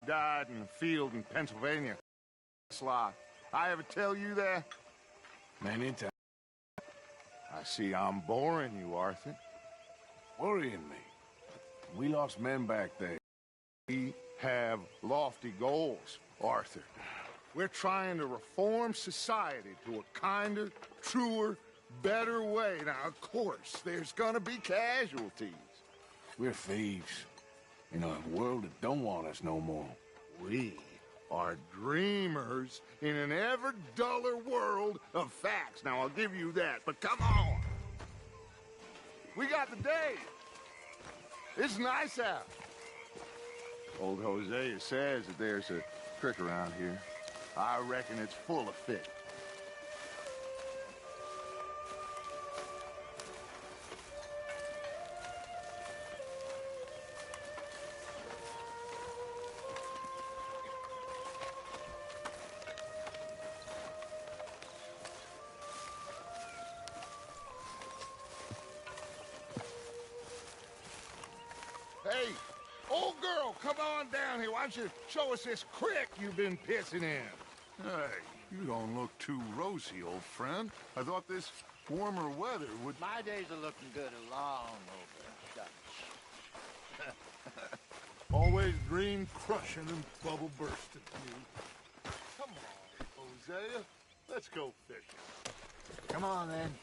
died in a field in Pennsylvania. Sly, I ever tell you that? Many times. I see I'm boring you, Arthur. Worrying me. We lost men back there. We have lofty goals, Arthur. We're trying to reform society to a kinder, truer, better way. Now, of course, there's gonna be casualties. We're thieves. In a world that don't want us no more. We are dreamers in an ever duller world of facts. Now, I'll give you that, but come on. We got the day. It's nice out. Old Hosea says that there's a creek around here. I reckon it's full of fish. Hey, old girl, come on down here. Why don't you show us this creek you've been pissing in? Hey, you don't look too rosy, old friend. I thought this warmer weather would... My days are looking good along over Dutch. Always dream crushing and bubble bursting. You. Come on, Hosea. Let's go fishing. Come on, then.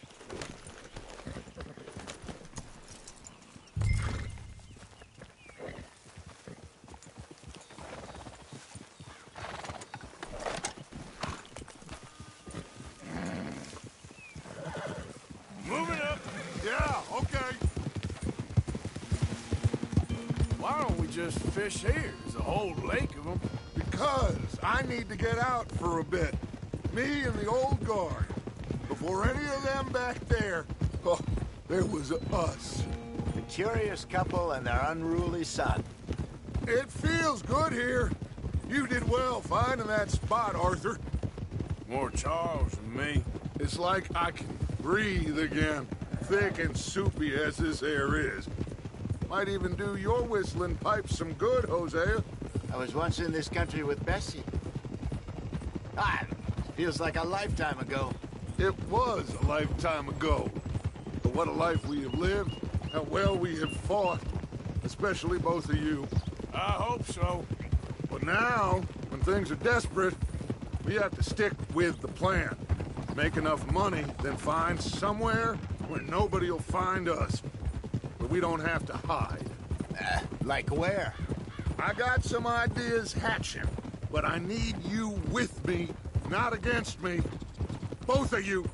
Moving up. Yeah, okay. Why don't we just fish here? There's a whole lake of them. Because I need to get out for a bit. Me and the old guard. Before any of them back there, oh, there was us. The curious couple and their unruly son. It feels good here. You did well finding that spot, Arthur. More Charles than me. It's like I can breathe again, thick and soupy as this air is. Might even do your whistling pipes some good, Hosea. I was once in this country with Bessie. Feels like a lifetime ago. It was a lifetime ago. But what a life we have lived, how well we have fought, especially both of you. I hope so. But now, when things are desperate, we have to stick with the plan. Make enough money, then find somewhere where nobody will find us. Where we don't have to hide. Like where? I got some ideas hatching, but I need you with me, not against me. Both of you.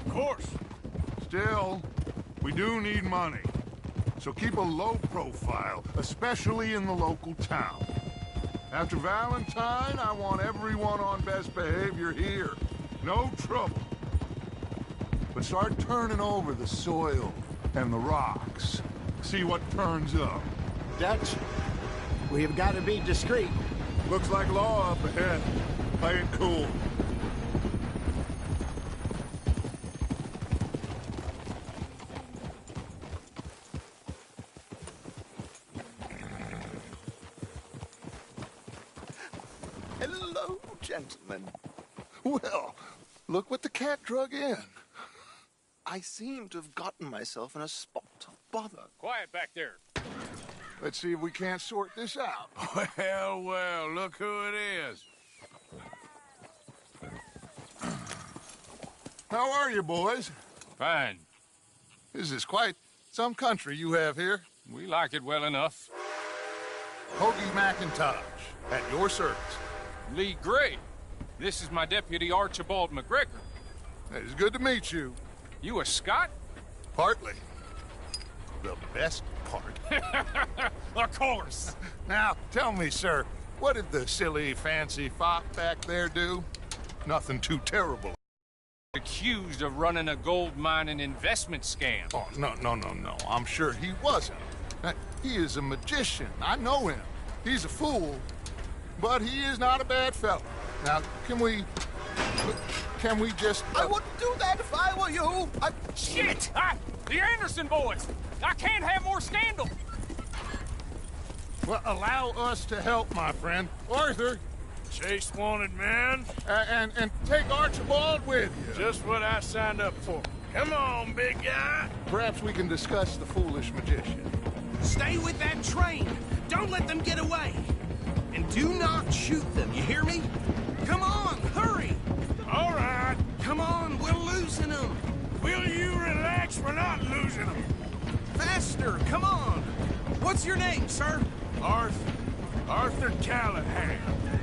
Of course. Still, we do need money. So keep a low profile, especially in the local town. After Valentine, I want everyone on best behavior here. No trouble. But start turning over the soil and the rocks. See what turns up. Dutch, we've got to be discreet. Looks like law up ahead. Play it cool. Hello, gentlemen. Well, look what the cat drug in. I seem to have gotten myself in a spot of bother. Quiet back there. Let's see if we can't sort this out. Well, well, look who it is. How are you, boys? Fine. This is quite some country you have here. We like it well enough. Hoagie McIntosh, at your service. Lee Gray. This is my deputy Archibald McGregor. It's good to meet you. You a Scot? Partly. The best part. Of course. Now, tell me, sir, what did the silly, fancy fop back there do? Nothing too terrible. Accused of running a gold mining investment scam. Oh, no. I'm sure he wasn't. He is a magician. I know him. He's a fool, but he is not a bad fellow. Now, can we just... I wouldn't do that if I were you. Shit! The Anderson boys! I can't have more scandal! Well, allow us to help, my friend. Arthur, Chase wanted man. and take Archibald with you. Just what I signed up for. Come on, big guy. Perhaps we can discuss the foolish magician. Stay with that train. Don't let them get away. And do not shoot them, you hear me? Come on, hurry! All right. Come on, we're losing them. Will you relax? We're not losing them. Faster, come on. What's your name, sir? Arthur Callahan.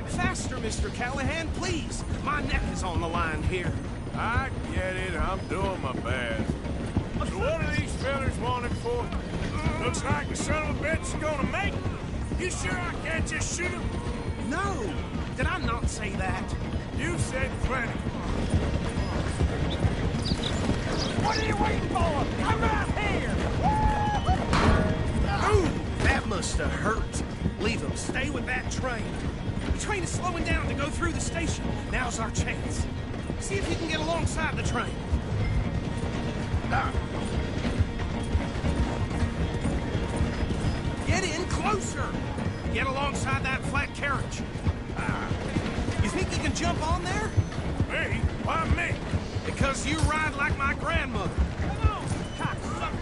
Faster, Mr. Callahan, please. My neck is on the line here. I get it. I'm doing my best. So what are these fellas wanted for? Looks like the son of a bitch is gonna make it. You sure I can't just shoot him? No, did I not say that? You said plenty. What are you waiting for? I'm right here! Ooh, that must have hurt. Leave him. Stay with that train. The train is slowing down to go through the station. Now's our chance. See if you can get alongside the train. Get in closer. Get alongside that flat carriage. You think you can jump on there? Me? Why me? Because you ride like my grandmother. Come on, cocksucker.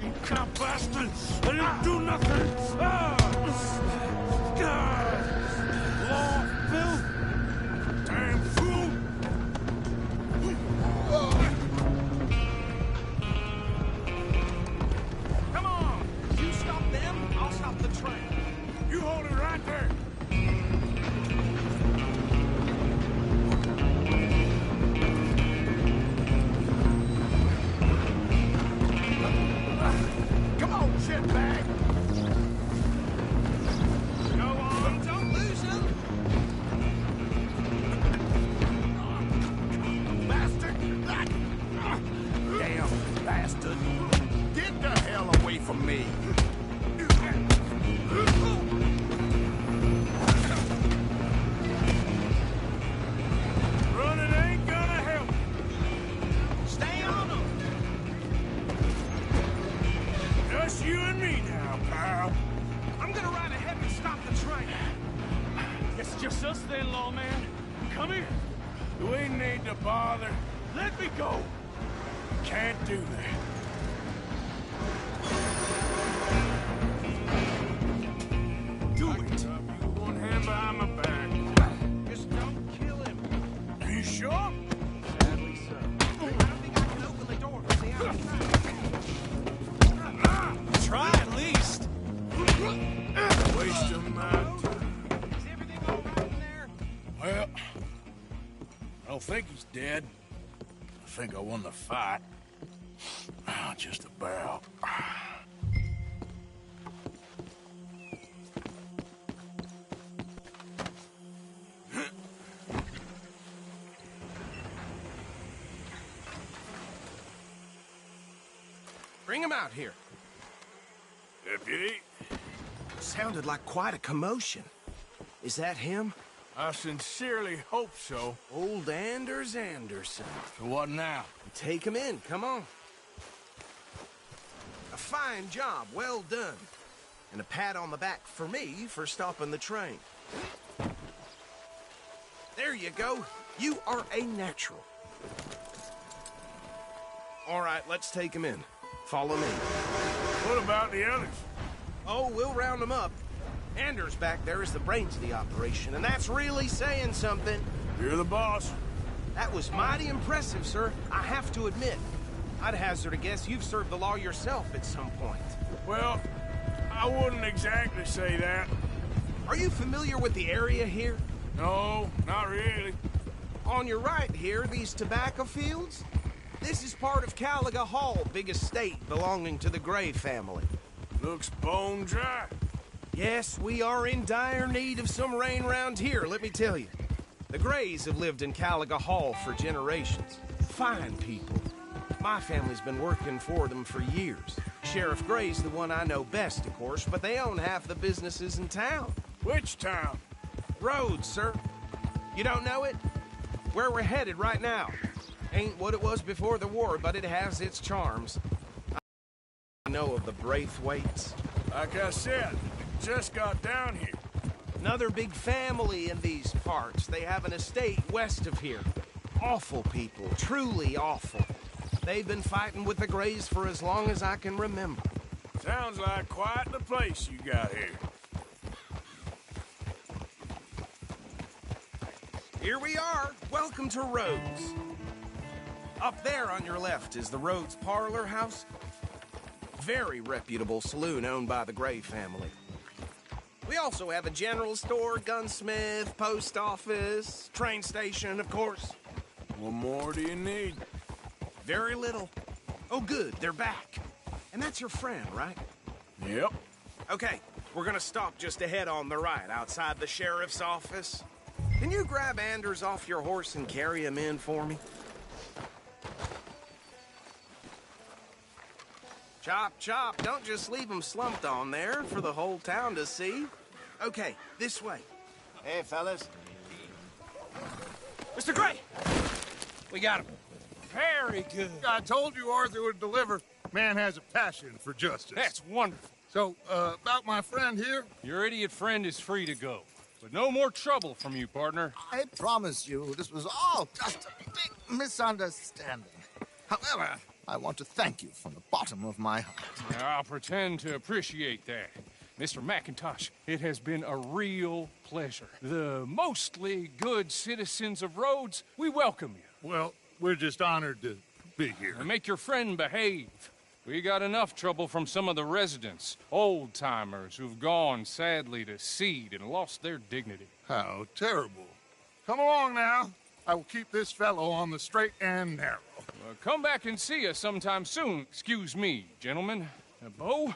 You cop bastard! I didn't do nothing! Law, Bill! Damn fool! Come on! You stop them, I'll stop the train. You hold it right there! Come on, shitbag! Go on, don't lose them. Bastard! Damn bastard! Get the hell away from me! Running ain't gonna help! Stay on them. Just you and me now, pal. I'm gonna ride ahead and stop the train. It's just us then, lawman. Come here. Do we need to bother? Let me go. Can't do that. Do it. You one hand behind my back. Just don't kill him. Are you sure? Sadly so. I don't think I can open the door from the outside. Try at least. Waste of my time. Is everything all right in there? Well, I don't think he's dead. I think I won the fight. Just about. Bring him out here. Deputy, Sounded like quite a commotion. Is that him? I sincerely hope so. Old Anders Anderson. So what now? Take him in, come on. A fine job, well done. And a pat on the back for me for stopping the train. There you go. You are a natural. All right, let's take him in. Follow me. What about the others? Oh, we'll round them up. Anders back there is the brains of the operation, and that's really saying something. You're the boss. That was mighty impressive, sir. I have to admit. I'd hazard a guess you've served the law yourself at some point. Well, I wouldn't exactly say that. Are you familiar with the area here? No, not really. On your right here, these tobacco fields? This is part of Caliga Hall, big estate belonging to the Gray family. Looks bone dry. Yes, we are in dire need of some rain round here, let me tell you. The Grays have lived in Caliga Hall for generations. Fine people. My family's been working for them for years. Sheriff Gray's the one I know best, of course, but they own half the businesses in town. Which town? Rhodes, sir. You don't know it? Where we're headed right now. Ain't what it was before the war, but it has its charms. I know of the Braithwaites. Like I said, just got down here. Another big family in these parts. They have an estate west of here. Awful people, truly awful. They've been fighting with the Greys for as long as I can remember. Sounds like quite the place you got here. Here we are. Welcome to Rhodes. Up there on your left is the Rhodes Parlor House. Very reputable saloon owned by the Gray family. We also have a general store, gunsmith, post office, train station, of course. What more do you need? Very little. Oh, good, they're back. And that's your friend, right? Yep. Okay, we're gonna stop just ahead on the right, outside the sheriff's office. Can you grab Anders off your horse and carry him in for me? Chop, chop, don't just leave him slumped on there for the whole town to see. Okay, this way. Hey, fellas. Mr. Gray! We got him. Very good. I told you Arthur would deliver. Man has a passion for justice. That's wonderful. So, about my friend here? Your idiot friend is free to go. But no more trouble from you, partner. I promise you, this was all just a big misunderstanding. However, I want to thank you from the bottom of my heart. I'll pretend to appreciate that. Mr. McIntosh, it has been a real pleasure. The mostly good citizens of Rhodes, we welcome you. Well, we're just honored to be here. And make your friend behave. We got enough trouble from some of the residents, old-timers who've gone, sadly, to seed and lost their dignity. How terrible. Come along now. I will keep this fellow on the straight and narrow. Come back and see us sometime soon. Excuse me, gentlemen. Bo,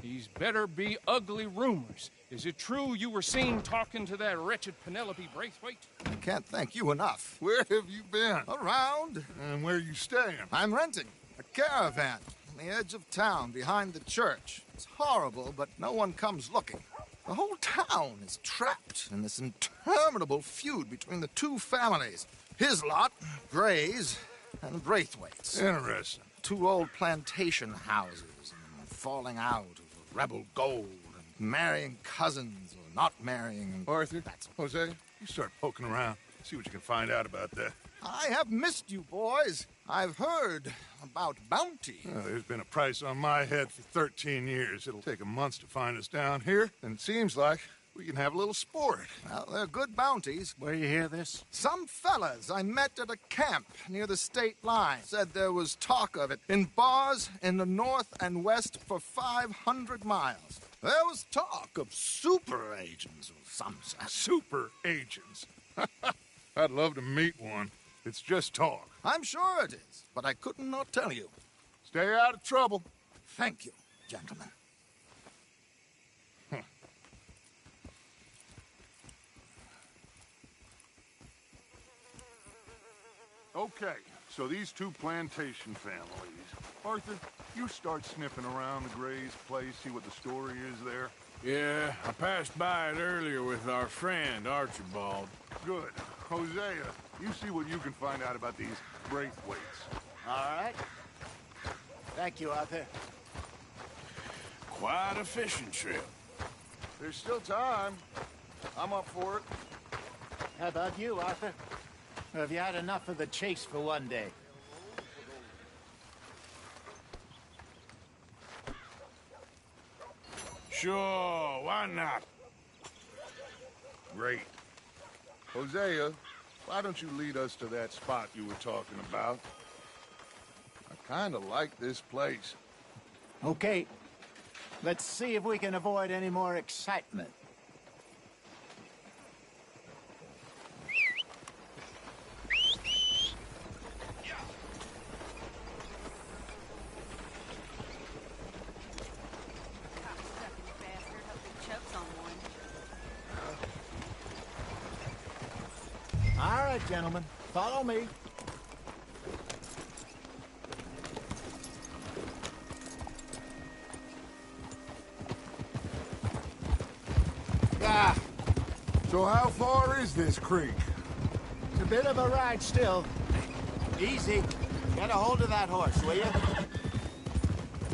these better be ugly rumors. Is it true you were seen talking to that wretched Penelope Braithwaite? I can't thank you enough. Where have you been? Around. And where you staying? I'm renting a caravan on the edge of town behind the church. It's horrible, but no one comes looking. The whole town is trapped in this interminable feud between the two families. His lot, Gray's, and Braithwaite's. Interesting. Two old plantation houses, and falling out over rebel gold, and marrying cousins or not marrying. And Arthur, Jose, you start poking around. See what you can find out about that. I have missed you, boys. I've heard about bounty. There's been a price on my head for 13 years. It'll take a month to find us down here, and it seems like we can have a little sport. Well, they're good bounties. Where you hear this? Some fellas I met at a camp near the state line said there was talk of it in bars in the north and west for 500 miles. There was talk of super agents or some such. Super agents. I'd love to meet one. It's just talk. I'm sure it is, but I couldn't not tell you. Stay out of trouble. Thank you, gentlemen. Okay, so these two plantation families. Arthur, you start sniffing around the Gray's place, see what the story is there. Yeah, I passed by it earlier with our friend, Archibald. Good. Hosea, you see what you can find out about these Braithwaites. All right. Thank you, Arthur. Quite a fishing trip. There's still time. I'm up for it. How about you, Arthur? Or have you had enough of the chase for one day? Sure, why not? Great. Hosea, why don't you lead us to that spot you were talking about? I kind of like this place. Okay. Let's see if we can avoid any more excitement. All right, gentlemen. Follow me. Ah! So how far is this creek? It's a bit of a ride still. Easy. Get a hold of that horse, will you?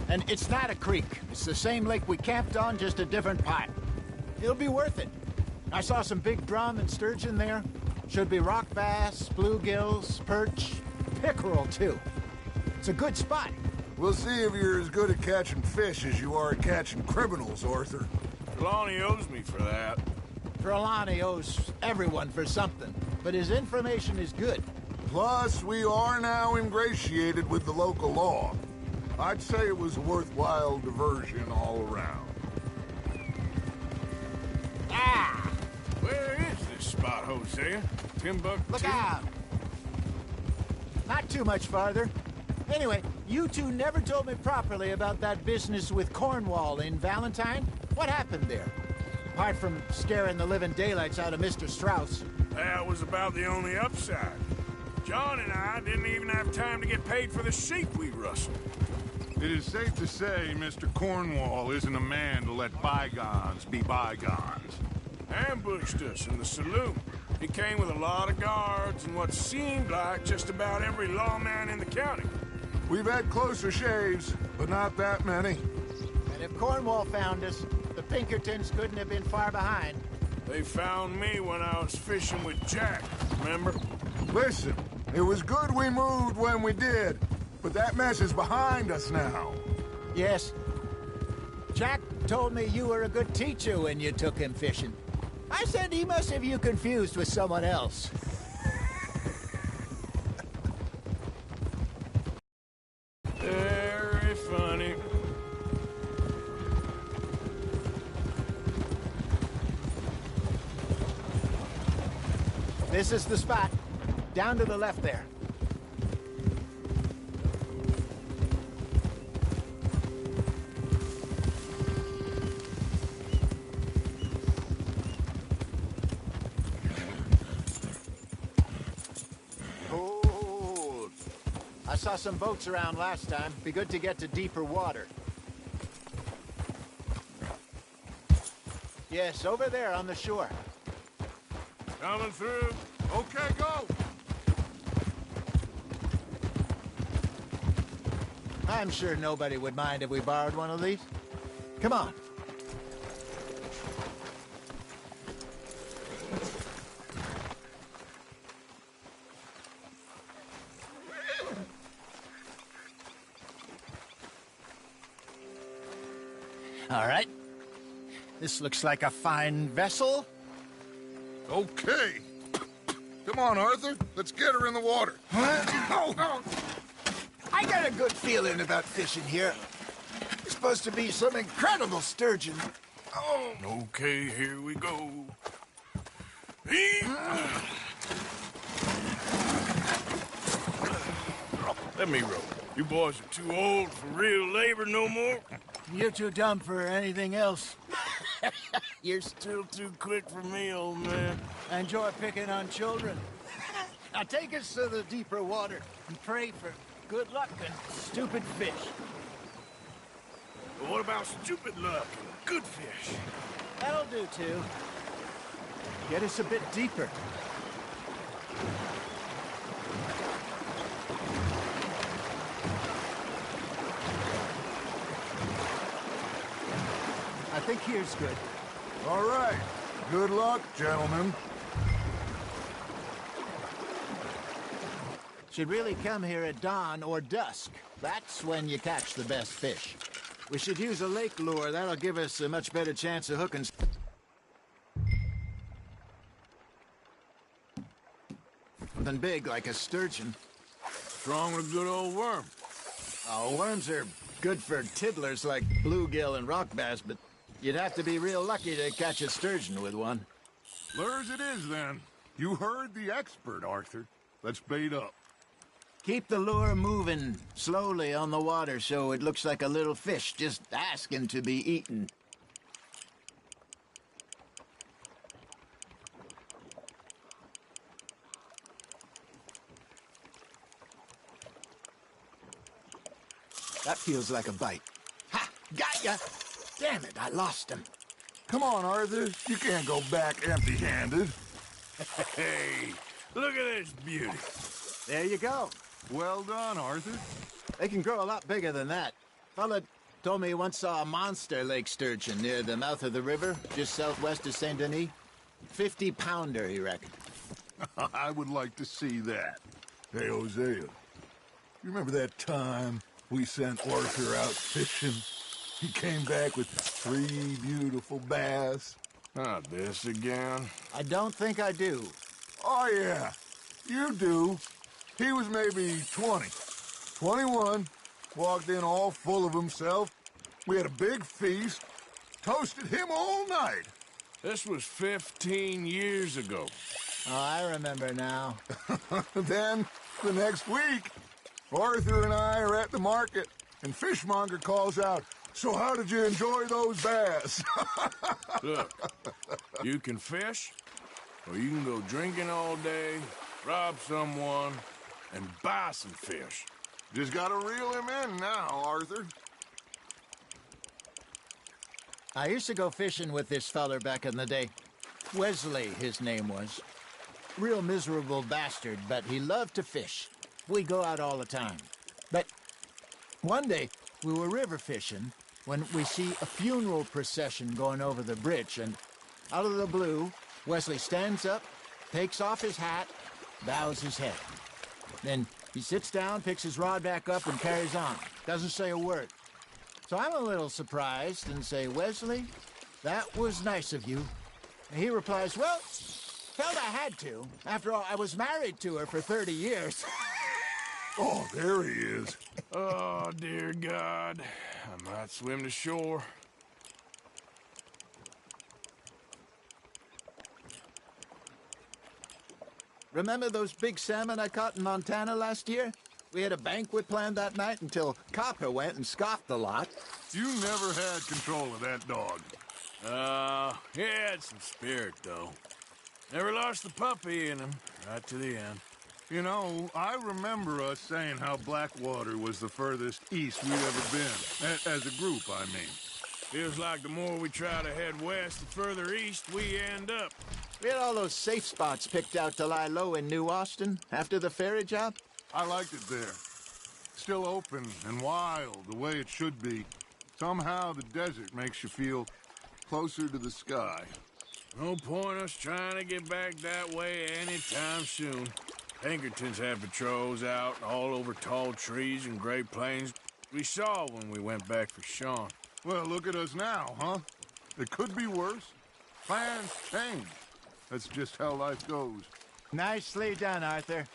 And it's not a creek. It's the same lake we camped on, just a different part. It'll be worth it. I saw some big drum and sturgeon there. Should be rock bass, bluegills, perch, pickerel, too. It's a good spot. We'll see if you're as good at catching fish as you are at catching criminals, Arthur. Trelawney owes me for that. Trelawney owes everyone for something, but his information is good. Plus, we are now ingratiated with the local law. I'd say it was a worthwhile diversion all around. Ah! Where is this spot, Hosea? Timbuktu? Look out! Not too much farther. Anyway, you two never told me properly about that business with Cornwall in Valentine. What happened there? Apart from scaring the living daylights out of Mr. Strauss. That was about the only upside. John and I didn't even have time to get paid for the sheep we rustled. It is safe to say Mr. Cornwall isn't a man to let bygones be bygones. Ambushed us in the saloon. He came with a lot of guards and what seemed like just about every lawman in the county. We've had closer shaves, but not that many. And if Cornwall found us, the Pinkertons couldn't have been far behind. They found me when I was fishing with Jack, remember? Listen, it was good we moved when we did, but that mess is behind us now. Yes. Jack told me you were a good teacher when you took him fishing. I said he must have you confused with someone else. Very funny. This is the spot. Down to the left there. Cold. I saw some boats around last time. Be good to get to deeper water. Yes, over there on the shore. Coming through. Okay, go! I'm sure nobody would mind if we borrowed one of these. Come on. All right. This looks like a fine vessel. Okay. Come on, Arthur. Let's get her in the water. I got a good feeling about fishing here. It's supposed to be some incredible sturgeon. Oh. Okay, here we go. Let me row. You boys are too old for real labor no more. You're too dumb for anything else. You're still too quick for me, old man. I enjoy picking on children. Now take us to the deeper water and pray for good luck and stupid fish. But what about stupid luck and good fish? That'll do, too. Get us a bit deeper. I think here's good. All right. Good luck, gentlemen. Should really come here at dawn or dusk. That's when you catch the best fish. We should use a lake lure. That'll give us a much better chance of hooking. Something big like a sturgeon. Strong with a good old worm. Oh, worms are good for tiddlers like bluegill and rock bass, but you'd have to be real lucky to catch a sturgeon with one. Lures it is, then. You heard the expert, Arthur. Let's bait up. Keep the lure moving slowly on the water so it looks like a little fish just asking to be eaten. That feels like a bite. Ha! Got ya! Damn it, I lost him. Come on, Arthur. You can't go back empty-handed. Hey, look at this beauty. There you go. Well done, Arthur. They can grow a lot bigger than that. Fella, Told me he once saw a monster lake sturgeon near the mouth of the river, just southwest of Saint Denis. 50-pounder, he reckoned. I would like to see that. Hey, Hosea, you remember that time we sent Arthur out fishing? He came back with 3 beautiful bass. Not this again. I don't think I do. Oh, yeah, you do. He was maybe 20, 21, walked in all full of himself. We had a big feast, toasted him all night. This was 15 years ago. Oh, I remember now. Then, the next week, Arthur and I are at the market, and Fishmonger calls out, "So how did you enjoy those bass?" Look, you can fish, or you can go drinking all day, rob someone, and buy some fish. Just gotta reel him in now, Arthur. I used to go fishing with this feller back in the day. Wesley, his name was. Real miserable bastard, but he loved to fish. We go out all the time. But one day, we were river fishing when we see a funeral procession going over the bridge, and out of the blue, Wesley stands up, takes off his hat, bows his head. Then he sits down, picks his rod back up, and carries on. Doesn't say a word. So I'm a little surprised and say, "Wesley, that was nice of you." And he replies, "Well, felt I had to. After all, I was married to her for 30 years. Oh, there he is. Oh, dear God. I might swim to shore. Remember those big salmon I caught in Montana last year? We had a banquet planned that night until Copper went and scoffed the lot. You never had control of that dog. He had some spirit, though. Never lost the puppy in him, right to the end. You know, I remember us saying how Blackwater was the furthest east we'd ever been. As a group, I mean. Feels like the more we try to head west, the further east we end up. We had all those safe spots picked out to lie low in New Austin after the ferry job. I liked it there. Still open and wild, the way it should be. Somehow the desert makes you feel closer to the sky. No point us trying to get back that way anytime soon. Pinkertons had patrols out all over tall trees and Great Plains. We saw when we went back for Sean. Well, look at us now, huh? It could be worse. Plans change. That's just how life goes. Nicely done, Arthur.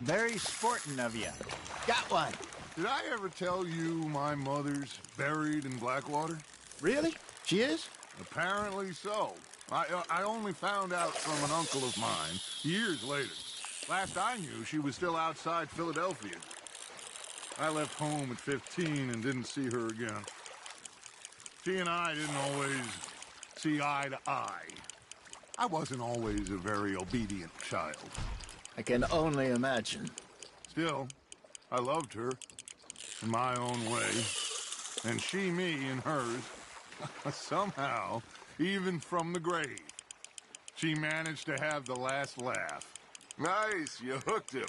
Very sporting of you. Got one. Did I ever tell you my mother's buried in Blackwater? Really? She is? Apparently so. I only found out from an uncle of mine years later. Last I knew, she was still outside Philadelphia. I left home at 15 and didn't see her again. She and I didn't always see eye to eye. I wasn't always a very obedient child. I can only imagine. Still, I loved her in my own way, and she me in hers. Somehow, even from the grave, she managed to have the last laugh. Nice, you hooked him.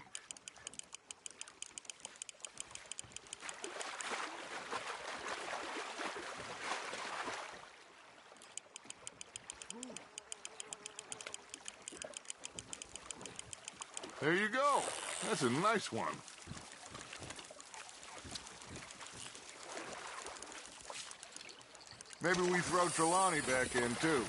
There you go. That's a nice one. Maybe we throw Trelawney back in, too.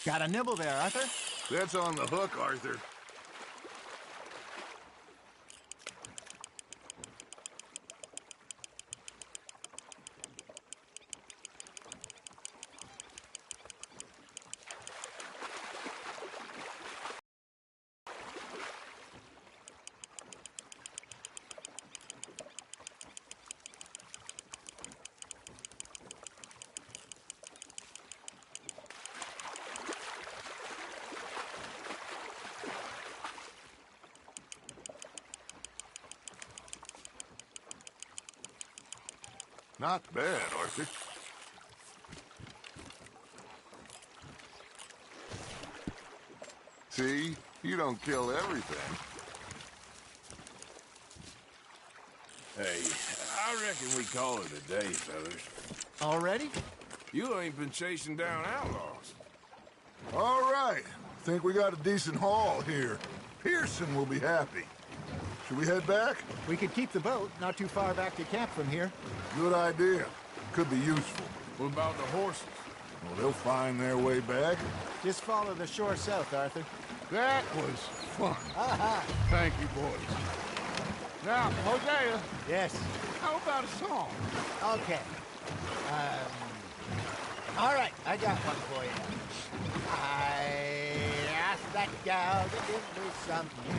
Got a nibble there, Arthur? That's on the hook, Arthur. Not bad, Arthur. See? You don't kill everything. Hey, I reckon we call it a day, fellas. Already? You ain't been chasing down outlaws. All right. Think we got a decent haul here. Pearson will be happy. Should we head back? We could keep the boat not too far back to camp from here. Good idea. Could be useful. What about the horses? Well, they'll find their way back. Just follow the shore south, Arthur. That was fun. Thank you, boys. Now, Hosea, Yes. how about a song? Okay. All right, I got one for you. I asked that gal to give me something.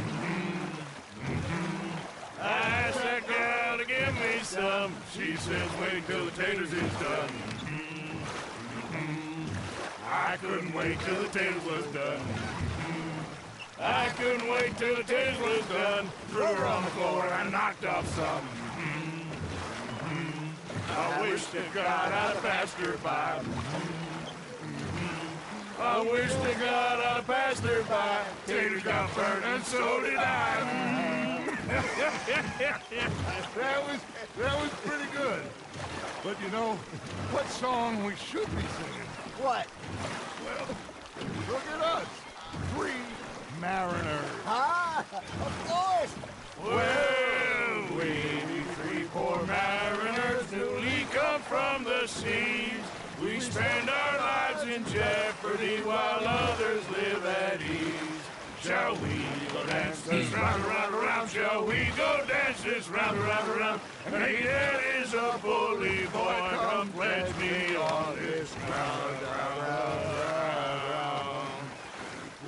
I asked that gal to give me some. She says, wait till the taters is done. I couldn't wait till the taters was done. I couldn't wait till the taters was done. Threw her on the floor and knocked off some. I wish to God I'd passed her by. I wish to God I'd passed her by. Taters got burned and so did I. That was pretty good. But you know, what song we should be singing? What? Well, look at us. 3 mariners. Ah, of course. Well, we 3 poor mariners newly come from the seas. We spend our lives in jeopardy while others live at ease. Shall we go dance this round, around, around? Shall we go dance this round, around, around? And he that is a bully boy, come pledge me on this ground, ground.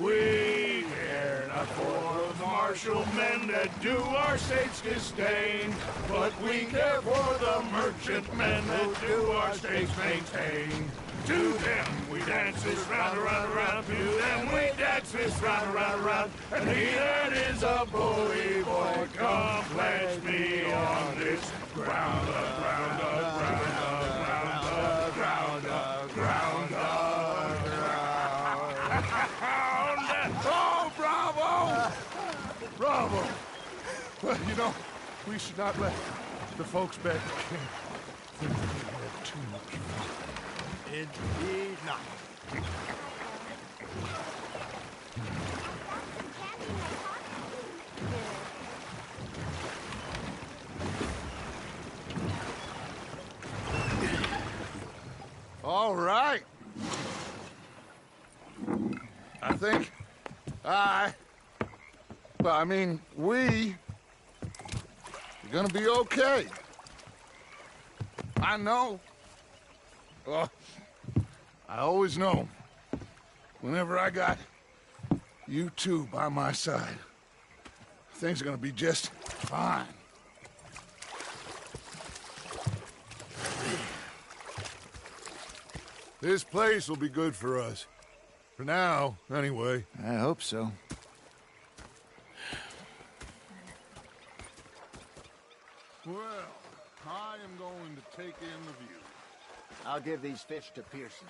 We care not for the martial men that do our states disdain, but we care for the merchant men that do our states maintain. To them we dance this round, around, around. To them we dance this round, around, around. And he that is a bully boy, come pledge me on this ground, ground, ground, ground, ground, ground, ground. Oh, bravo! Bravo! Well, you know, we should not let the folks back at camp think that we had too much fun. Indeed not. All right. I think we are gonna be okay. I know. Oh, I always know. Whenever I got you two by my side, things are gonna be just fine. This place will be good for us. For now, anyway. I hope so. Well, I am going to take in the view. I'll give these fish to Pearson.